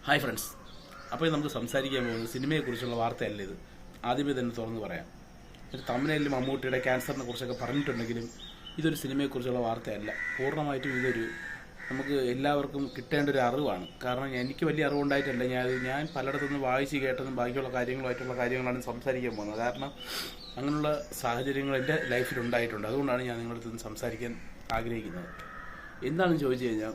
Hi friends. അപ്പോൾ നമുക്ക് സംസാരിക്കാൻ പോകുന്നത് സിനിമയെക്കുറിച്ചുള്ള വാർത്തയല്ല ഇത്. ആദ്യമേ തന്നെ തുറന്ന് പറയാം. ഒരു തമിഴിൽ മമ്മൂട്ടിയുടെ ക്യാൻസറിനെ കുറിച്ചൊക്കെ പറഞ്ഞിട്ടുണ്ടെങ്കിലും ഇതൊരു സിനിമയെക്കുറിച്ചുള്ള വാർത്തയല്ല. പൂർണ്ണമായിട്ടും ഇതൊരു നമുക്ക് എല്ലാവർക്കും കിട്ടേണ്ട ഒരു അറിവാണ്. കാരണം എനിക്ക് വലിയ അറിവുണ്ടായിട്ടല്ല, ഞാൻ പലയിടത്തുനിന്ന് വായിച്ച് കേട്ടതും ബാക്കിയുള്ള കാര്യങ്ങളാണ് സംസാരിക്കാൻ പോകുന്നത്. കാരണം അങ്ങനെയുള്ള സാഹചര്യങ്ങൾ എൻ്റെ ലൈഫിൽ ഉണ്ടായിട്ടുണ്ട്. അതുകൊണ്ടാണ് ഞാൻ നിങ്ങളുടെ അടുത്ത് സംസാരിക്കാൻ ആഗ്രഹിക്കുന്നത്. എന്താണെന്ന് ചോദിച്ചു കഴിഞ്ഞാൽ,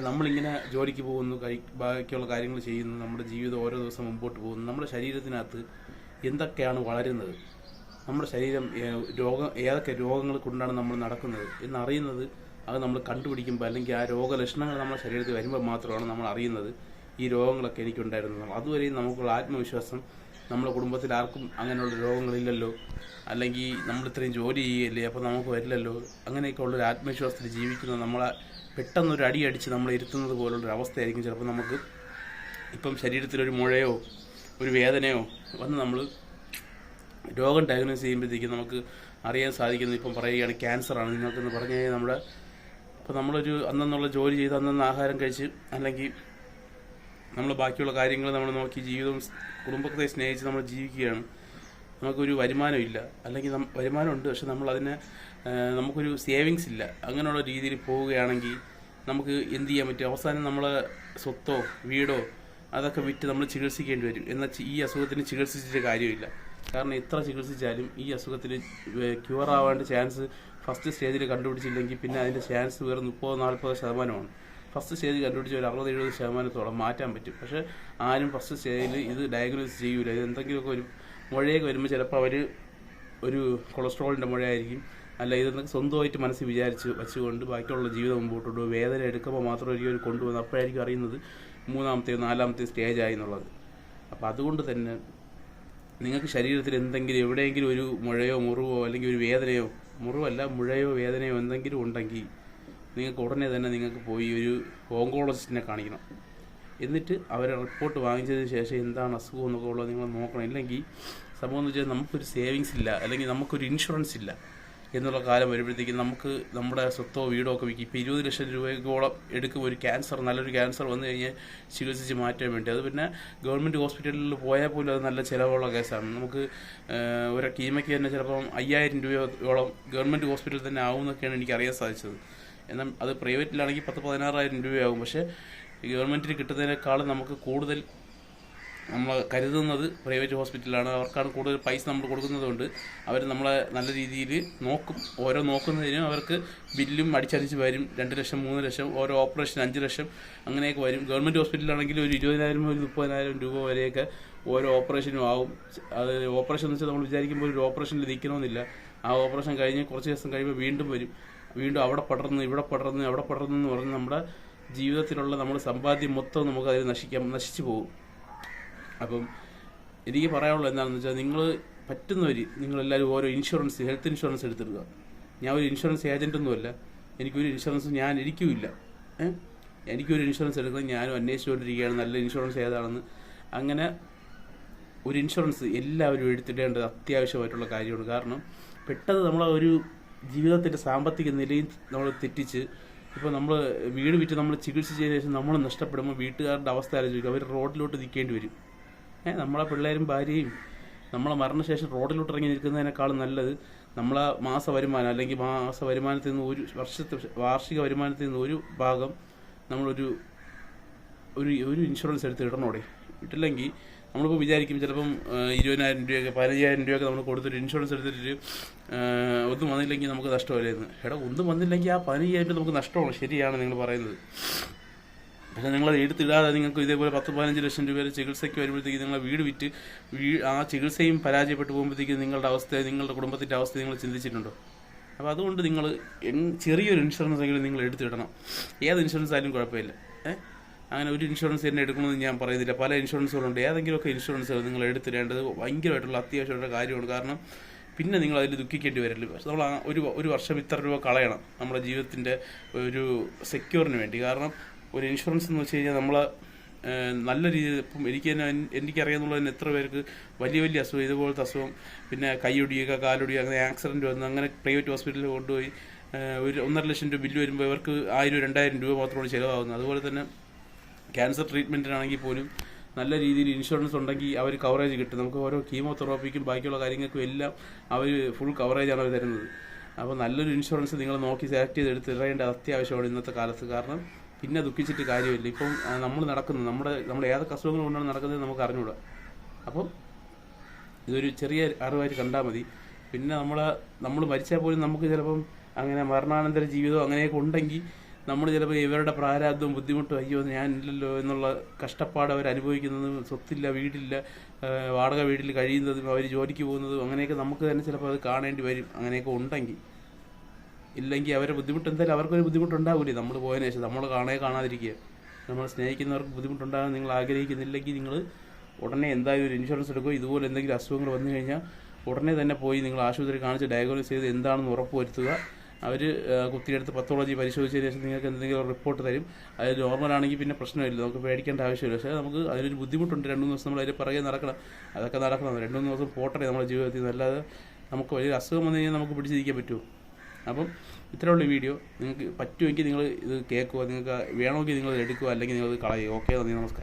നമ്മളിങ്ങനെ ജോലിക്ക് പോകുന്നു, ബാക്കിയുള്ള കാര്യങ്ങൾ ചെയ്യുന്നു, നമ്മുടെ ജീവിതം ഓരോ ദിവസം മുമ്പോട്ട് പോകുന്നു. നമ്മുടെ ശരീരത്തിനകത്ത് എന്തൊക്കെയാണ് വളരുന്നത്, നമ്മുടെ ശരീരം ഏതൊക്കെ രോഗങ്ങൾ കൊണ്ടാണ് നമ്മൾ നടക്കുന്നത് എന്നറിയുന്നത് അത് നമ്മൾ കണ്ടുപിടിക്കുമ്പോൾ, അല്ലെങ്കിൽ ആ രോഗലക്ഷണങ്ങൾ നമ്മുടെ ശരീരത്തിൽ വരുമ്പോൾ മാത്രമാണ് നമ്മൾ അറിയുന്നത് ഈ രോഗങ്ങളൊക്കെ എനിക്കുണ്ടായിരുന്നത്. അതുവരെയും നമുക്കുള്ള ആത്മവിശ്വാസം, നമ്മുടെ കുടുംബത്തിൽ ആർക്കും അങ്ങനെയുള്ള രോഗങ്ങളില്ലല്ലോ, അല്ലെങ്കിൽ നമ്മൾ ഇത്രയും ജോലി ചെയ്യല്ലേ, അപ്പോൾ നമുക്ക് വരില്ലല്ലോ, അങ്ങനെയൊക്കെ ഉള്ളൊരു ആത്മവിശ്വാസത്തിൽ ജീവിക്കുന്നത് നമ്മളെ പെട്ടെന്നൊരു അടി അടിച്ച് നമ്മൾ ഇരുത്തുന്നത് പോലുള്ളൊരു അവസ്ഥയായിരിക്കും ചിലപ്പോൾ നമുക്ക്. ഇപ്പം ശരീരത്തിലൊരു മുഴയോ ഒരു വേദനയോ വന്ന് നമ്മൾ രോഗം ഡയഗ്നോസ് ചെയ്യുമ്പോഴത്തേക്കും നമുക്ക് അറിയാൻ സാധിക്കുന്നത്, ഇപ്പം പറയുകയാണ് ക്യാൻസറാണ് നിങ്ങൾക്കെന്ന് പറഞ്ഞു കഴിഞ്ഞാൽ ഇപ്പോൾ നമ്മളൊരു അന്നുള്ള ജോലി ചെയ്ത് അന്നന്ന് ആഹാരം കഴിച്ച്, അല്ലെങ്കിൽ നമ്മൾ ബാക്കിയുള്ള കാര്യങ്ങൾ നമ്മൾ നോക്കി ജീവിതവും കുടുംബത്തെ സ്നേഹിച്ച് നമ്മൾ ജീവിക്കുകയാണ്. നമുക്കൊരു വരുമാനമില്ല, അല്ലെങ്കിൽ വരുമാനമുണ്ട് പക്ഷെ നമുക്കൊരു സേവിങ്സ് ഇല്ല. അങ്ങനെയുള്ള രീതിയിൽ പോവുകയാണെങ്കിൽ നമുക്ക് എന്ത് ചെയ്യാൻ പറ്റും? അവസാനം നമ്മളെ സ്വത്തോ വീടോ അതൊക്കെ വിറ്റ് നമ്മൾ ചികിത്സിക്കേണ്ടി വരും. എന്നാൽ ഈ അസുഖത്തിന് ചികിത്സിച്ചിട്ട് കാര്യമില്ല. കാരണം എത്ര ചികിത്സിച്ചാലും ഈ അസുഖത്തിന് ക്യൂർ ആവേണ്ട ചാൻസ് ഫസ്റ്റ് സ്റ്റേജിൽ കണ്ടുപിടിച്ചില്ലെങ്കിൽ പിന്നെ അതിൻ്റെ ചാൻസ് വേറെ 30-40% ഫസ്റ്റ് സ്റ്റേജ് കണ്ടുപിടിച്ച് ഒരു 60-70% മാറ്റാൻ പറ്റും. പക്ഷേ ആരും ഫസ്റ്റ് സ്റ്റേജിൽ ഇത് ഡയഗ്നോസ് ചെയ്യൂല. ഇത് എന്തെങ്കിലുമൊക്കെ ഒരു മുഴയൊക്കെ വരുമ്പോൾ ചിലപ്പോൾ അവർ ഒരു കൊളസ്ട്രോളിൻ്റെ മുഴയായിരിക്കും, അല്ല ഇതെന്നൊക്കെ സ്വന്തമായിട്ട് മനസ്സിൽ വെച്ചുകൊണ്ട് ബാക്കിയുള്ള ജീവിതം മുമ്പോട്ട് കൊണ്ടുപോകും. വേദന എടുക്കുമ്പോൾ മാത്രമായിരിക്കും അവർ കൊണ്ടുപോകുന്നത്. അപ്പോഴായിരിക്കും അറിയുന്നത് 3-ാമത്തെയോ 4-ാമത്തെയോ സ്റ്റേജായി എന്നുള്ളത്. അപ്പോൾ അതുകൊണ്ട് തന്നെ നിങ്ങൾക്ക് ശരീരത്തിൽ എന്തെങ്കിലും എവിടെയെങ്കിലും ഒരു മുഴയോ മുറിവോ അല്ലെങ്കിൽ ഒരു വേദനയോ, മുഴയോ വേദനയോ എന്തെങ്കിലും ഉണ്ടെങ്കിൽ നിങ്ങൾക്ക് ഉടനെ തന്നെ നിങ്ങൾക്ക് പോയി ഒരു ഓങ്കോളജിസ്റ്റിനെ കാണിക്കണം. എന്നിട്ട് അവരെ റിപ്പോർട്ട് വാങ്ങിച്ചതിന് ശേഷം എന്താണ് അസുഖം എന്നൊക്കെ ഉള്ളത് നിങ്ങൾ നോക്കണം. ഇല്ലെങ്കിൽ സംഭവം എന്ന് വെച്ചാൽ നമുക്കൊരു സേവിങ്സ് ഇല്ല, അല്ലെങ്കിൽ നമുക്കൊരു ഇൻഷുറൻസ് ഇല്ല എന്നുള്ള കാലം വരുമ്പോഴത്തേക്കും നമുക്ക് നമ്മുടെ സ്വത്തോ വീടോ ഒക്കെ വിൽക്കും. ഇപ്പോൾ 20 ലക്ഷം രൂപയോളം എടുക്കും ഒരു നല്ലൊരു ക്യാൻസർ വന്നു കഴിഞ്ഞാൽ ചികിത്സിച്ച് മാറ്റാൻ വേണ്ടി. അത് പിന്നെ ഗവൺമെൻറ് ഹോസ്പിറ്റലിൽ പോയാൽ പോലും അത് നല്ല ചിലവുള്ള കേസാണ്. നമുക്ക് ഒരു കീമയ്ക്ക് തന്നെ ചിലപ്പം 5000 രൂപയോളം ഗവൺമെൻറ് ഹോസ്പിറ്റലിൽ തന്നെ ആവുമെന്നൊക്കെയാണ് എനിക്ക് അറിയാൻ സാധിച്ചത്. എന്നാൽ അത് പ്രൈവറ്റിലാണെങ്കിൽ 10-16 രൂപയാകും. പക്ഷേ ഗവൺമെൻറ്റിന് കിട്ടുന്നതിനേക്കാളും നമുക്ക് കൂടുതൽ നമ്മൾ കരുതുന്നത് പ്രൈവറ്റ് ഹോസ്പിറ്റലാണ്. അവർക്കാണ് കൂടുതൽ പൈസ നമ്മൾ കൊടുക്കുന്നതുകൊണ്ട് അവർ നമ്മളെ നല്ല രീതിയിൽ നോക്കും. ഓരോ നോക്കുന്നതിനും അവർക്ക് ബില്ലും അടിച്ചടിച്ച് വരും. 2 ലക്ഷം 3 ലക്ഷം, ഓരോ ഓപ്പറേഷൻ 5 ലക്ഷം അങ്ങനെയൊക്കെ വരും. ഗവൺമെൻറ് ഹോസ്പിറ്റലാണെങ്കിൽ ഒരു 20,000 ഒരു 30,000 രൂപ വരെയൊക്കെ ഓരോ ഓപ്പറേഷനും ആവും. അത് ഓപ്പറേഷൻ എന്ന് വെച്ചാൽ നമ്മൾ വിചാരിക്കുമ്പോൾ ഒരു ഓപ്പറേഷനിൽ നിൽക്കണമെന്നില്ല. ആ ഓപ്പറേഷൻ കഴിഞ്ഞ് കുറച്ച് ദിവസം കഴിയുമ്പോൾ വീണ്ടും വരും. വീണ്ടും അവിടെ പടർന്ന് ഇവിടെ പടർന്ന് അവിടെ പടർന്ന് എന്ന് പറഞ്ഞ് നമ്മുടെ ജീവിതത്തിലുള്ള നമ്മുടെ സമ്പാദ്യം മൊത്തം നമുക്ക് അതിൽ നശിച്ചു പോകും. അപ്പം എനിക്ക് പറയാനുള്ളത് എന്താണെന്ന് വെച്ചാൽ, നിങ്ങളെല്ലാവരും ഓരോ ഹെൽത്ത് ഇൻഷുറൻസ് എടുത്തിടുക. ഞാൻ ഒരു ഇൻഷുറൻസ് ഏജൻറ്റൊന്നുമല്ല, എനിക്കൊരു ഇൻഷുറൻസ് എനിക്കുമില്ല. എനിക്കൊരു ഇൻഷുറൻസ് എടുക്കണം, ഞാനും അന്വേഷിച്ചുകൊണ്ടിരിക്കുകയാണ് നല്ല ഇൻഷുറൻസ് ഏതാണെന്ന്. അങ്ങനെ ഒരു ഇൻഷുറൻസ് എല്ലാവരും എടുത്തിടേണ്ടത് അത്യാവശ്യമായിട്ടുള്ള കാര്യമാണ്. കാരണം പെട്ടെന്ന് നമ്മളെ ഒരു ജീവിതത്തിൻ്റെ സാമ്പത്തിക നിലയും നമ്മൾ തെറ്റിച്ച്, ഇപ്പോൾ നമ്മൾ വീട് വിറ്റ് നമ്മൾ ചികിത്സിച്ചതിന് ശേഷം നമ്മൾ നഷ്ടപ്പെടുമ്പോൾ വീട്ടുകാരുടെ അവസ്ഥ ആലോചിക്കും. അവർ റോഡിലോട്ട് നിൽക്കേണ്ടി വരും. നമ്മളെ പിള്ളേരും ഭാര്യയും നമ്മളെ മരണശേഷം റോഡിലോട്ട് ഇറങ്ങി നിൽക്കുന്നതിനേക്കാളും നല്ലത് നമ്മളെ മാസവരുമാനം, അല്ലെങ്കിൽ മാസവരുമാനത്തിൽ നിന്ന് ഒരു വാർഷിക വരുമാനത്തിൽ നിന്ന് ഒരു ഭാഗം നമ്മളൊരു ഇൻഷുറൻസ് എടുത്ത് ഇടണോടെ. ഇട്ടില്ലെങ്കിൽ നമ്മളിപ്പോൾ വിചാരിക്കും ചിലപ്പം 20,000 രൂപയൊക്കെ 15,000 രൂപയൊക്കെ നമ്മൾ കൊടുത്തൊരു ഇൻഷുറൻസ് എടുത്തിട്ട് ഒന്നും വന്നില്ലെങ്കിൽ നമുക്ക് നഷ്ടമല്ലായിരുന്നു. ഒന്നും വന്നില്ലെങ്കിൽ ആ 15,000 രൂപ നമുക്ക് നഷ്ടമാണ്. ശരിയാണ് നിങ്ങൾ പറയുന്നത്. പക്ഷേ നിങ്ങളത് എടുത്തിടാതെ നിങ്ങൾക്ക് ഇതേപോലെ 10-15 ലക്ഷം രൂപ ചികിത്സയ്ക്ക് വരുമ്പോഴത്തേക്ക് നിങ്ങളെ വീട് വിറ്റ് ആ ചികിത്സയും പരാജയപ്പെട്ടു പോകുമ്പോഴത്തേക്ക് നിങ്ങളുടെ കുടുംബത്തിൻ്റെ അവസ്ഥ നിങ്ങൾ ചിന്തിച്ചിട്ടുണ്ടോ? അപ്പോൾ അതുകൊണ്ട് നിങ്ങൾ ചെറിയൊരു ഇൻഷുറൻസ് എങ്കിലും നിങ്ങൾ എടുത്തിടണം. ഏത് ഇൻഷുറൻസ് ആയാലും കുഴപ്പമില്ല. അങ്ങനെ ഒരു ഇൻഷുറൻസ് തന്നെ എടുക്കണമെന്ന് ഞാൻ പറയുന്നില്ല. പല ഇൻഷുറൻസുകളുണ്ട്. ഏതെങ്കിലുമൊക്കെ ഇൻഷുറൻസുകൾ നിങ്ങൾ എടുത്തിടേണ്ടത് ഭയങ്കരമായിട്ടുള്ള അത്യാവശ്യമായിട്ടുള്ള കാര്യമാണ്. കാരണം പിന്നെ നിങ്ങൾ അതിൽ ദുഃഖിക്കേണ്ടി വരില്ല. പക്ഷെ നമ്മൾ ഒരു വർഷം ഇത്ര രൂപ കളയണം നമ്മുടെ ജീവിതത്തിൻ്റെ ഒരു സെക്യൂറിന് വേണ്ടി. കാരണം ഒരു ഇൻഷുറൻസ് എന്ന് വെച്ച് കഴിഞ്ഞാൽ നമ്മൾ നല്ല രീതിയിൽ, ഇപ്പം എനിക്കറിയാമെന്നുള്ളത് തന്നെ എത്ര പേർക്ക് വലിയ അസുഖം, ഇതുപോലത്തെ അസുഖം, പിന്നെ കൈയൊടിയുക കാലൊടിയുക, അങ്ങനെ ആക്സിഡൻറ്റ് വന്ന് അങ്ങനെ പ്രൈവറ്റ് ഹോസ്പിറ്റലിൽ കൊണ്ടുപോയി ഒരു 1.5 ലക്ഷം രൂപ ബില്ല് വരുമ്പോൾ ഇവർക്ക് 1,000-2,000 രൂപ മാത്രമാണ് ചിലവാകുന്നത്. അതുപോലെ തന്നെ ക്യാൻസർ ട്രീറ്റ്മെൻറ്റിനാണെങ്കിൽ പോലും നല്ല രീതിയിൽ ഇൻഷുറൻസ് ഉണ്ടെങ്കിൽ അവർ കവറേജ് കിട്ടും. നമുക്ക് ഓരോ കീമോതെറാപ്പിക്കും ബാക്കിയുള്ള കാര്യങ്ങൾക്കും എല്ലാം അവർ ഫുൾ കവറേജാണ് അവർ തരുന്നത്. അപ്പോൾ നല്ലൊരു ഇൻഷുറൻസ് നിങ്ങൾ നോക്കി സെലക്ട് ചെയ്ത് ഇടേണ്ടത് അത്യാവശ്യമാണ് ഇന്നത്തെ കാലത്ത്. കാരണം പിന്നെ ദുഃഖിച്ചിട്ട് കാര്യമില്ല. ഇപ്പം നമ്മൾ നടക്കുന്നത് നമ്മൾ ഏതൊക്കെ അസുഖങ്ങൾ കൊണ്ടാണ് നടക്കുന്നത് നമുക്ക് അറിഞ്ഞൂടാ. അപ്പം ഇതൊരു ചെറിയ അറിവായിട്ട് കണ്ടാൽ മതി. പിന്നെ നമ്മൾ മരിച്ചാൽ പോലും നമുക്ക് ചിലപ്പം അങ്ങനെ മരണാനന്തര ജീവിതം അങ്ങനെയൊക്കെ ഉണ്ടെങ്കിൽ നമ്മൾ ചിലപ്പോൾ ഇവരുടെ പ്രാരാബ്ദവും ബുദ്ധിമുട്ടും അയ്യോ ഞാനില്ലല്ലോ എന്നുള്ള കഷ്ടപ്പാട് അവർ അനുഭവിക്കുന്നതും, സ്വത്തില്ല, വീടില്ല, വാടക വീട്ടിൽ കഴിയുന്നതും, അവർ ജോലിക്ക് പോകുന്നതും അങ്ങനെയൊക്കെ നമുക്ക് തന്നെ ചിലപ്പോൾ അത് കാണേണ്ടി വരും. അങ്ങനെയൊക്കെ ഉണ്ടെങ്കിൽ. ഇല്ലെങ്കിൽ അവരുടെ ബുദ്ധിമുട്ട് എന്തായാലും അവർക്കൊരു ബുദ്ധിമുട്ടുണ്ടാവില്ലേ നമ്മൾ പോയതിനു ശേഷം. നമ്മൾ കാണാതിരിക്കുക. നമ്മൾ സ്നേഹിക്കുന്നവർക്ക് ബുദ്ധിമുട്ടുണ്ടാകാൻ നിങ്ങൾ ആഗ്രഹിക്കുന്നില്ലെങ്കിൽ നിങ്ങൾ ഉടനെ എന്തായാലും ഒരു ഇൻഷുറൻസ് എടുക്കുക. ഇതുപോലെ എന്തെങ്കിലും അസുഖങ്ങൾ വന്നു കഴിഞ്ഞാൽ ഉടനെ തന്നെ പോയി നിങ്ങൾ ആശുപത്രി കാണിച്ച് ഡയഗ്നോസ് ചെയ്ത് എന്താണെന്ന് ഉറപ്പ് വരുത്തുക. അവർ കുത്തിയെടുത്ത് പത്തോളജി പരിശോധിച്ചതിന് ശേഷം നിങ്ങൾക്ക് എന്തെങ്കിലും റിപ്പോർട്ട് തരും. അത് നോർമലാണെങ്കിൽ പിന്നെ പ്രശ്നമില്ല, നമുക്ക് പേടിക്കേണ്ട ആവശ്യമില്ല. പക്ഷേ നമുക്ക് അതിലൊരു ബുദ്ധിമുട്ടുണ്ട്. 2-3 ദിവസം നമ്മൾ അതിൽ പുറകെ നടക്കണം. അതൊക്കെ നടക്കണം. 2-3 ദിവസം പോട്ടെ നമ്മുടെ ജീവിതത്തിൽ. അല്ലാതെ നമുക്ക് വലിയൊരു അസുഖം വന്നു കഴിഞ്ഞാൽ നമുക്ക് പിടിച്ചിരിക്കാൻ പറ്റുമോ? അപ്പം ഇത്രയുള്ള വീഡിയോ നിങ്ങൾക്ക് പറ്റുമെങ്കിൽ നിങ്ങൾ ഇത് കേൾക്കുക. നിങ്ങൾക്ക് വേണമെങ്കിൽ നിങ്ങൾ എടുക്കുക, അല്ലെങ്കിൽ നിങ്ങൾ കളയുക. ഓക്കെ, നന്ദി, നമസ്കാരം.